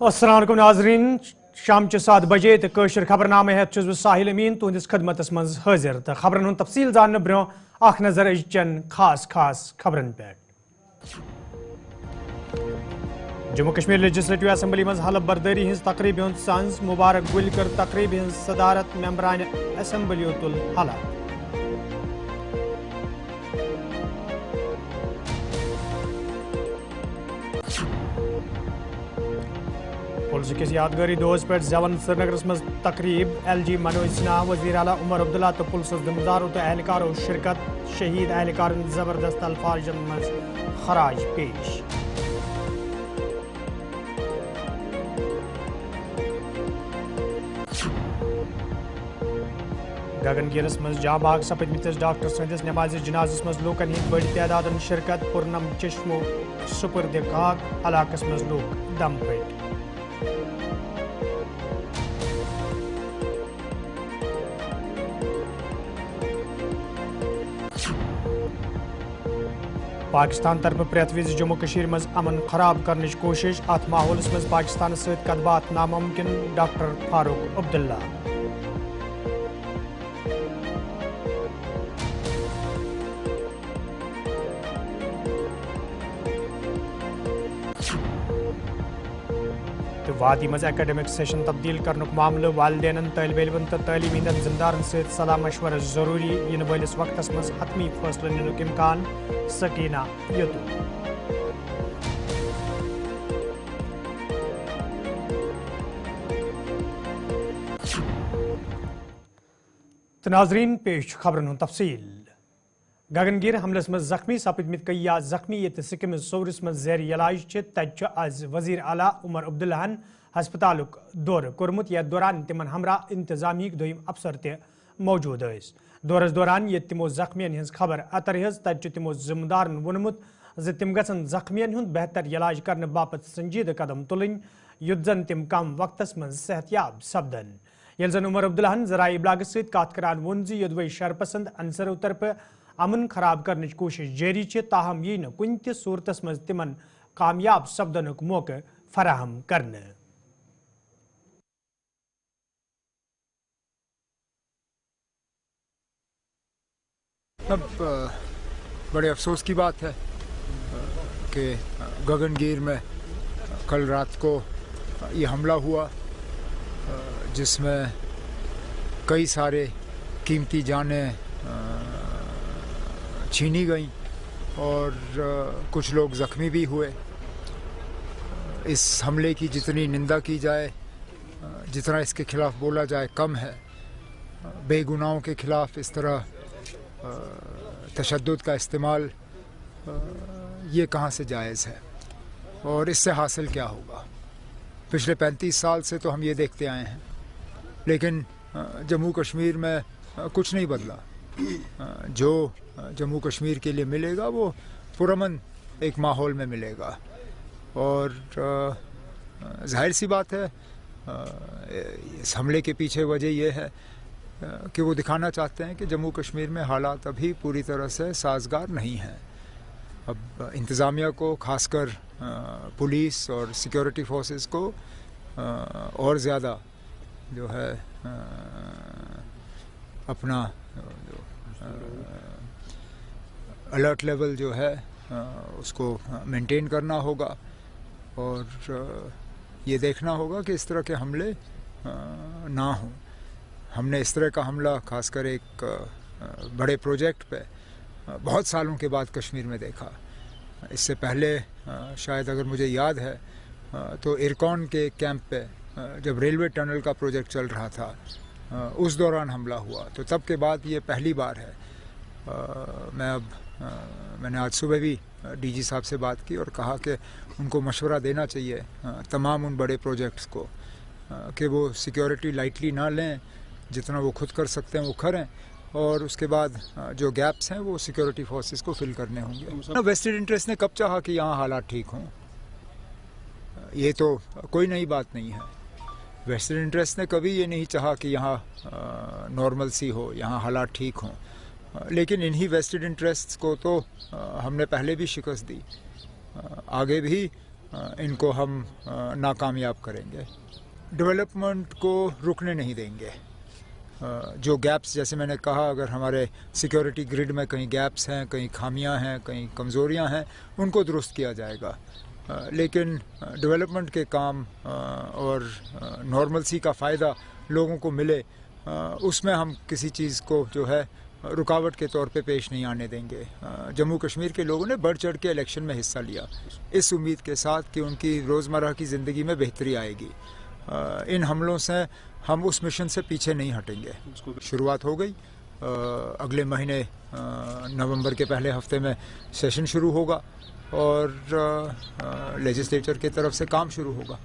السلام علیکم ناظرین، شام 7 بجے تو قشر خبر نامہ ہیت بہ ساحل امین تہندس خدمتس مز حاضر تو خبرن ہند تفصیل زاننے برو اخ نظر ازچن خاص خبرن پہ۔ جموں کشمیر لیجسلیٹو اسمبلی مز حلف برداری ہز تقریب ہند سانز مبارک گل کر تقریب ہز صدارت ممبران اسمبلی تل حلف۔ پولیس کس یادگاری دہس پہ زون سرینگرس مز تقریب LG منوج سنہا، وزیر اعلیٰ عمر عبداللہ تو پولیس ذمہ تو اہلکارو شرکت، شہید اہلکارن زبردست الفاظن مز خراج پیش۔ گگن گیرس مز جاں باغ سپدمتس ڈاکٹر سندس نماز جنازس مز لوکن ہند بڑی تعداد شرکت، پرنم چشمو سپرد خاک، علاقس مز لوک دم پھٹ۔ پاکستان طرف پریت وز جموں کشیر مز امن خراب کرنچ کوشش، ات ماحولس مز پاکستان ست کت بات ناممکن، ڈاکٹر فاروق عبداللہ۔ وادی مز ایکڈیمک سیشن تبدیل کرنک معاملہ، والدین، طالب علم تو تعلیمی ذمہ دارن ست صلاح مشورہ ضروری، ین ولس وقتس مز حتمی فیصلہ ننک امکان، سکینہ یتو۔ تو ناظرین پیش خبرن ہند تفصیل۔ گگن گیر حملس مز زخمی سپدمت کئی زخمی یت سکمز صورس مز زیر علاج تت آز وزیر اعلیٰ عمر عبداللہ ہسپتالک دورہ کورمت، یتھ دوران تمن ہمراہ انتظامیہ دویم افسر تہ موجود یس۔ دورس دوران یت تمو زخمین ہز خبر اتر ہز، تت تمو ذمہ دارن وونمت ز تم گژھن زخمین ہند بہتر علاج کرنے باپت سنجیدہ قدم تلن، یت زن تم کم وقتس مز صحت یاب سپدن۔ یل زن عمر عبداللہ ذرائع ابلاغ ست کت کران وون زِ یدوے شرپسند عنصرو طرف امن خراب کرنچ کوشش جاری چھ، تاہم یہ کن تہ صورتس مز تمن کامیاب سپدنک موقع فراہم کرنے۔ اب بڑے افسوس کی بات ہے کہ گگن گیر میں کل رات کو یہ حملہ ہوا، جس میں کئی سارے قیمتی جانیں چھینی گئیں اور کچھ لوگ زخمی بھی ہوئے۔ اس حملے کی جتنی نندا کی جائے، جتنا اس کے خلاف بولا جائے کم ہے۔ بے گناہوں کے خلاف اس طرح تشدد کا استعمال یہ کہاں سے جائز ہے اور اس سے حاصل کیا ہوگا؟ پچھلے 35 سال سے تو ہم یہ دیکھتے آئے ہیں، لیکن جموں کشمیر میں کچھ نہیں بدلا۔ جو جموں کشمیر کے لیے ملے گا وہ پرامن ایک ماحول میں ملے گا، اور ظاہر سی بات ہے اس حملے کے پیچھے وجہ یہ ہے کہ وہ دکھانا چاہتے ہیں کہ جموں کشمیر میں حالات ابھی پوری طرح سے سازگار نہیں ہیں۔ اب انتظامیہ کو، خاص کر پولیس اور سیکیورٹی فورسز کو اور زیادہ جو ہے اپنا الرٹ لیول جو ہے اس کو مینٹین کرنا ہوگا، اور یہ دیکھنا ہوگا کہ اس طرح کے حملے نہ ہوں۔ ہم نے اس طرح کا حملہ خاص کر ایک بڑے پروجیکٹ پہ بہت سالوں کے بعد کشمیر میں دیکھا۔ اس سے پہلے شاید اگر مجھے یاد ہے تو ارکون کے کیمپ پہ جب ریلوے ٹنل کا پروجیکٹ چل رہا تھا اس دوران حملہ ہوا، تو تب کے بعد یہ پہلی بار ہے۔ میں نے آج صبح بھی DG صاحب سے بات کی اور کہا کہ ان کو مشورہ دینا چاہیے تمام ان بڑے پروجیکٹس کو کہ وہ سیکیورٹی لائٹلی نہ لیں، جتنا وہ خود کر سکتے ہیں وہ کریں، اور اس کے بعد جو گیپس ہیں وہ سیکیورٹی فورسز کو فل کرنے ہوں گے۔ ویسٹڈ انٹرسٹ نے کب چاہا کہ یہاں حالات ٹھیک ہوں؟ یہ تو کوئی نئی بات نہیں ہے۔ ویسٹرن انٹرسٹ نے کبھی یہ نہیں چاہا کہ یہاں نارمل سی ہو، یہاں حالات ٹھیک ہوں، لیکن انہی ویسٹڈ انٹرسٹ کو تو ہم نے پہلے بھی شکست دی، آگے بھی ان کو ہم ناکامیاب کریں گے. ڈیولپمنٹ کو رکنے نہیں دیں گے. جو گیپس جیسے میں نے کہا اگر ہمارے سیکیورٹی گرڈ میں کہیں گیپس ہیں, کہیں خامیاں ہیں, کہیں کمزوریاں ہیں, ان کو درست کیا جائے گا. لیکن ڈیولپمنٹ کے کام اور نارملسی کا فائدہ لوگوں کو ملے, اس میں ہم کسی چیز کو جو ہے رکاوٹ کے طور پہ پیش نہیں آنے دیں گے. جموں کشمیر کے لوگوں نے بڑھ چڑھ کے الیکشن میں حصہ لیا اس امید کے ساتھ کہ ان کی روزمرہ کی زندگی میں بہتری آئے گی. ان حملوں سے ہم اس مشن سے پیچھے نہیں ہٹیں گے. شروعات ہو گئی, اگلے مہینے نومبر کے پہلے ہفتے میں سیشن شروع ہوگا اور لیجسلیچر کی طرف سے کام شروع ہوگا.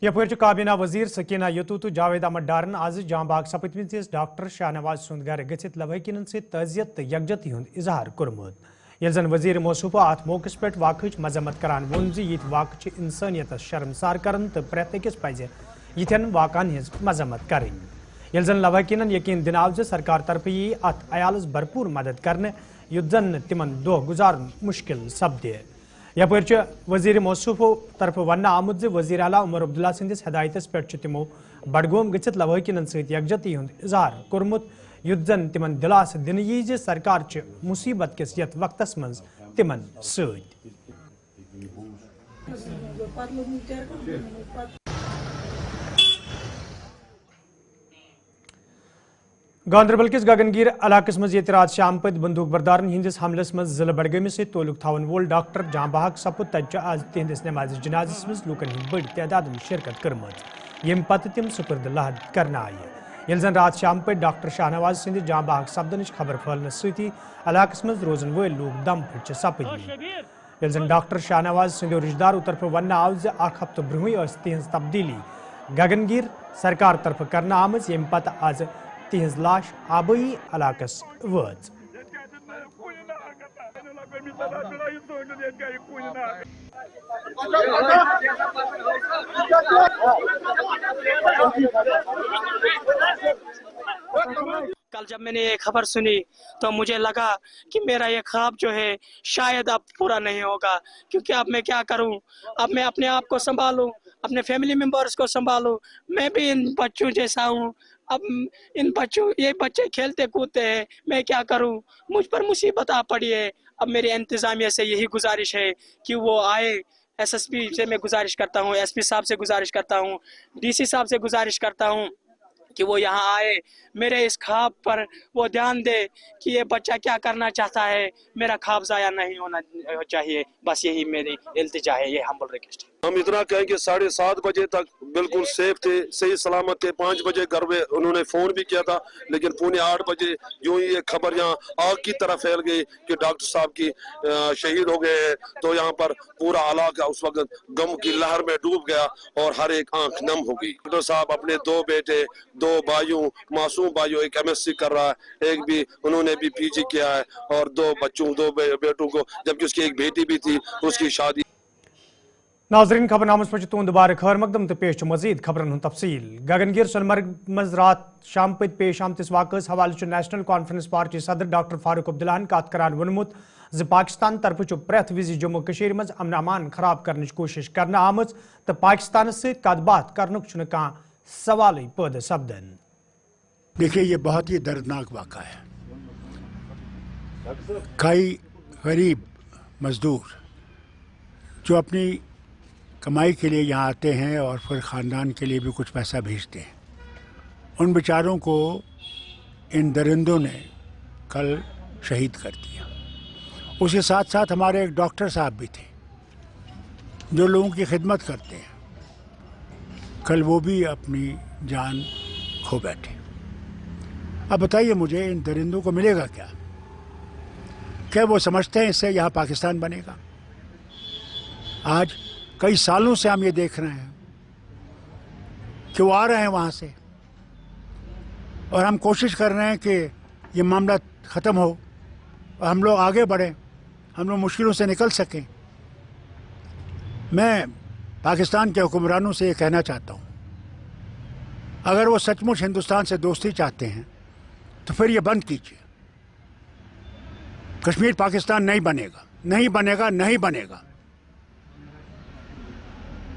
یپر کابینہ وزیر سکینہ یتو تو جاوید احمد ڈارن آز جام باغ سپدمتس ڈاکٹر شاہ نواز سند گھر گھت لوحقین سے تعزیت تو یکجہتی ہند اظہار کورمت. یل زن وزیر موصوفہ ات موقع پہ واقعہ مذمت کران وون یہ واقع انسانیت شرمسار کرن تو پریت اکس پزِ یتھین واقعن ہز مذمت کریں. یل زن لوحقین یقین دن آو سرکار طرف یی ات عیالس بھرپور مدد کرنے یت زن تمن دہ گزارن مشکل سپدے. یپر وزیر موصوفو طرف ون آمت وزیر اعلیٰ عمر عبداللہ سندس ہدایتس پہ تمو بڈگوم گھت لوحقین ست یکجہتی ہند اظہار کورمت یت زن تمن دلاس دن یہ سرکار مصیبت کس یت وقتس من تمن ست. گاندربل کس گگنگیر علاقس مز یہ رات شام پت بندوق بردارن ہندس حملس مز ضلع بڈگامس ست تعلق تھون وول ڈاکٹر جام بحق سپد تتہ آز تہندس نماز جنازس مز لوکن ہند بڑ تعداد شرکت کرمت یم پتہ تم سپرد لحد کرنا آئے. یل زن رات شام پہ ڈاکٹر شاہ نواز سند جام بحق سپدنچ خبر پھہلنس ستی علاقس مز روزن ول لوگ دم پھٹ سپد. یل زن ڈاکٹر شاہ نواز سندو رشتہ دارو طرف ون آو اخ ہفتہ برہی تہذ تبدیلی گگنگیر سرکار طرف کرنا آمز یم پتہ آز تہذ لاش آبائی علاقس وٲژ. کل جب میں نے یہ خبر سنی تو مجھے لگا کہ میرا یہ خواب جو ہے شاید اب پورا نہیں ہوگا, کیونکہ اب میں کیا کروں. اب میں اپنے آپ کو سنبھالوں, اپنے فیملی ممبرس کو سنبھالوں. میں بھی ان بچوں جیسا ہوں. اب ان بچوں یہ بچے کھیلتے کودتے ہیں, میں کیا کروں. مجھ پر مصیبت آ پڑی ہے. اب میری انتظامیہ سے یہی گزارش ہے کہ وہ آئے. ایس پی سے میں گزارش کرتا ہوں, ایس پی صاحب سے گزارش کرتا ہوں, ڈی سی صاحب سے گزارش کرتا ہوں کہ وہ یہاں آئے, میرے اس خواب پر وہ دھیان دے کہ یہ بچہ کیا کرنا چاہتا ہے. میرا خواب ضائع نہیں ہونا چاہیے. بس یہی میری التجا ہے, یہ ہمبل ریکویسٹ ہے. ہم اتنا کہیں کہ 7:30 بجے تک بالکل سیف تھے, صحیح سلامت تھے. 5 بجے گھر میں انہوں نے فون بھی کیا تھا, لیکن 7:45 بجے جو یہ خبر یہاں آگ کی طرح پھیل گئی کہ ڈاکٹر صاحب کی شہید ہو گئے ہیں, تو یہاں پر پورا علاقہ اس وقت غم کی لہر میں ڈوب گیا اور ہر ایک آنکھ نم ہو گئی. ڈاکٹر صاحب اپنے 2 بیٹے, 2 بھائیوں, معصوم بھائیوں, ایک MSc کر رہا ہے, ایک بھی انہوں نے بھی PG کیا ہے, اور 2 بچوں 2 بیٹوں کو, جبکہ اس کی ایک بیٹی بھی تھی, اس کی شادی. ناظرین خبر نامس پہ تہد دوبارہ خیر مقدم تو پیش مزید خبرن ہند تفصیل. گگنگیر سونمرگ مز رات شام پت پیش آمتس واقعس حوالہ نیشنل کانفرنس پارٹی صدر ڈاکٹر فاروق عبداللہ کت کران وونمت ز پاکستان طرف پریت وز جموں کشیر مز امن امان خراب کرنچ کوشش کرنا آمت تو پاکستان ست کت بات کرنک کھانا سوال پید سپدن. دیکھیے یہ بہت ہی دردناک واقعہ ہے. کئی غریب مزدور جو اپنی کمائی کے لیے یہاں آتے ہیں اور پھر خاندان کے لیے بھی کچھ پیسہ بھیجتے ہیں, ان بیچاروں کو ان درندوں نے کل شہید کر دیا. اس کے ساتھ ساتھ ہمارے ایک ڈاکٹر صاحب بھی تھے جو لوگوں کی خدمت کرتے ہیں, کل وہ بھی اپنی جان کھو بیٹھے. اب بتائیے مجھے ان درندوں کو ملے گا کیا؟ کیا وہ سمجھتے ہیں اس سے یہاں پاکستان بنے گا؟ آج کئی سالوں سے ہم یہ دیکھ رہے ہیں کہ وہ آ رہے ہیں وہاں سے, اور ہم کوشش کر رہے ہیں کہ یہ معاملہ ختم ہو اور ہم لوگ آگے بڑھیں, ہم لوگ مشکلوں سے نکل سکیں. میں پاکستان کے حکمرانوں سے یہ کہنا چاہتا ہوں, اگر وہ سچ مچ ہندوستان سے دوستی چاہتے ہیں تو پھر یہ بند کیجیے. کشمیر پاکستان نہیں بنے گا, نہیں بنے گا, نہیں بنے گا.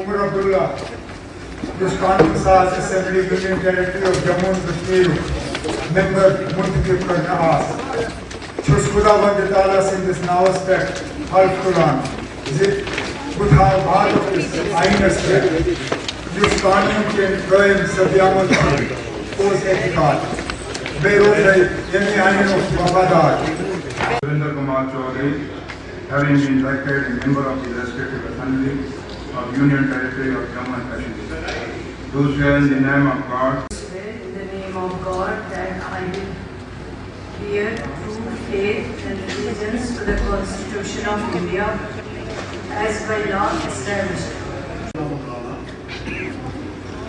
Umar Abdullah, this Congress Assembly Union Territory of Jammu and Kashmir, member Muntakib Karnahas, Chus Khudawand Ta'ala in this now aspect, Half Quran, Zid Budhav Bhad of this Ayn aspect, Jus Qanun ke Qaim Sadyamul Khan, Kos Ehtikad, Beirozai, Yani Ayn of Wafadar. Surinder Kumar Chaudhary, having been elected member of the Legislative Assembly of Union Territory of Jammu and Kashmir, do swear in the name of God. In the name of God that I will bear true faith and allegiance to the Constitution of India as by law established.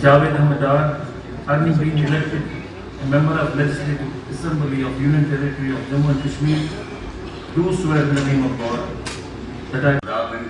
Javed Ahmed Dar, having been elected a member of Legislative Assembly of Union Territory of Jammu and Kashmir, do swear in the name of God that I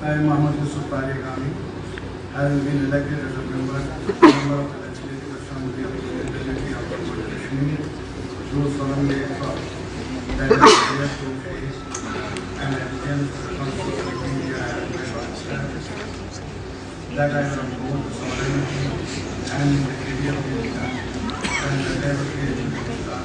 Mohammed Yusuf Parigami, having been elected as a member of the Legislative Assembly of the Union Territory of Jammu and Kashmir, do solemnly affirm that I will bear true faith and allegiance to the Constitution of India as by law established, that I will uphold the sovereignty and integrity of India and the derogation of Islam.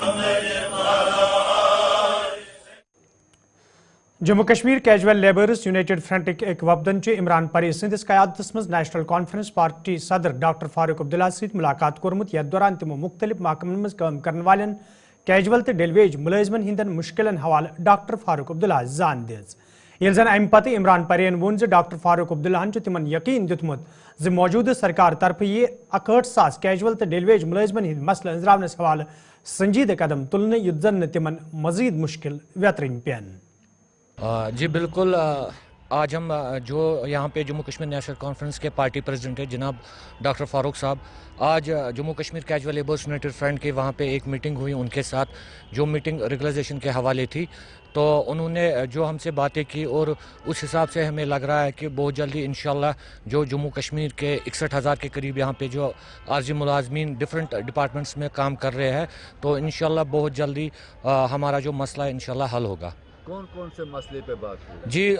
Amen. Jammu Kashmir casual labours united فرنٹک ایک وفدن عمران پری سندس قیادت مز National Conference party صدر doctor Farooq Abdullah ست ملاقات کورمت یتھ دوران تمو مختلف محکمن مز کام کرن والن کیجول تو ڈیل ویج ملازمن ہندن مشکلن حوالہ ڈاکٹر فاروق عبداللہ زان دِژ یل زن امہ پتہ عمران پرین وون ڈاکٹر فاروق عبداللہ تمن یقین دیتمت موجودہ سرکار طرف یہ 61,000 کیجول تو ڈیل ویج ملازمن ہند مسئلہ انزراونس حوالہ سنجیدہ قدم تلنے یتھ زن تمن مزید مشکل ویترن پین. جی بالکل، آج ہم جو یہاں پہ جموں کشمیر نیشنل کانفرنس کے پارٹی پریزیڈنٹ ہے جناب ڈاکٹر فاروق صاحب، آج Jammu Kashmir casual labours united front کے وہاں پہ ایک میٹنگ ہوئی ان کے ساتھ، جو میٹنگ ریگولائزیشن کے حوالے تھی. تو انہوں نے جو ہم سے باتیں کی اور اس حساب سے ہمیں لگ رہا ہے کہ بہت جلدی انشاءاللہ جو جموں کشمیر کے 61,000 کے قریب یہاں پہ جو عارضی ملازمین ڈفرینٹ ڈپارٹمنٹس میں کام کر رہے ہیں، تو انشاءاللہ بہت جلدی ہمارا جو مسئلہ ہے انشاءاللہ حل ہوگا. کون کون سے مسئلے پہ بات ہوئی؟ جی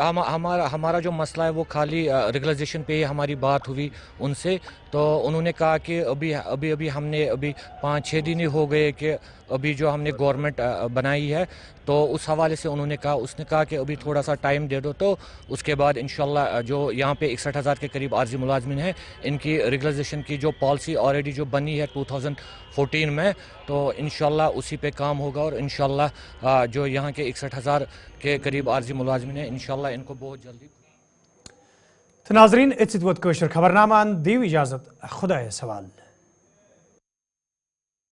ہمارا جو مسئلہ ہے وہ خالی ریگولائزیشن پہ ہی ہماری بات ہوئی ان سے. تو انہوں نے کہا کہ ابھی ہم نے 5-6 دن ہی ہو گئے کہ ابھی جو ہم نے گورنمنٹ بنائی ہے، تو اس حوالے سے انہوں نے کہا کہ ابھی تھوڑا سا ٹائم دے دو، تو اس کے بعد انشاءاللہ جو یہاں پہ 61,000 کے قریب عارضی ملازمین ہیں ان کی ریگولائزیشن کی جو پالیسی آلریڈی جو بنی ہے 2014 میں، تو انشاءاللہ اسی پہ کام ہوگا اور انشاءاللہ جو یہاں کے 61,000 کے قریب عارضی ملازمین ہیں انشاءاللہ ان کو بہت جلدی. ناظرین اتھ ووت خبر نامہ دیو اجازت، خدا سوال.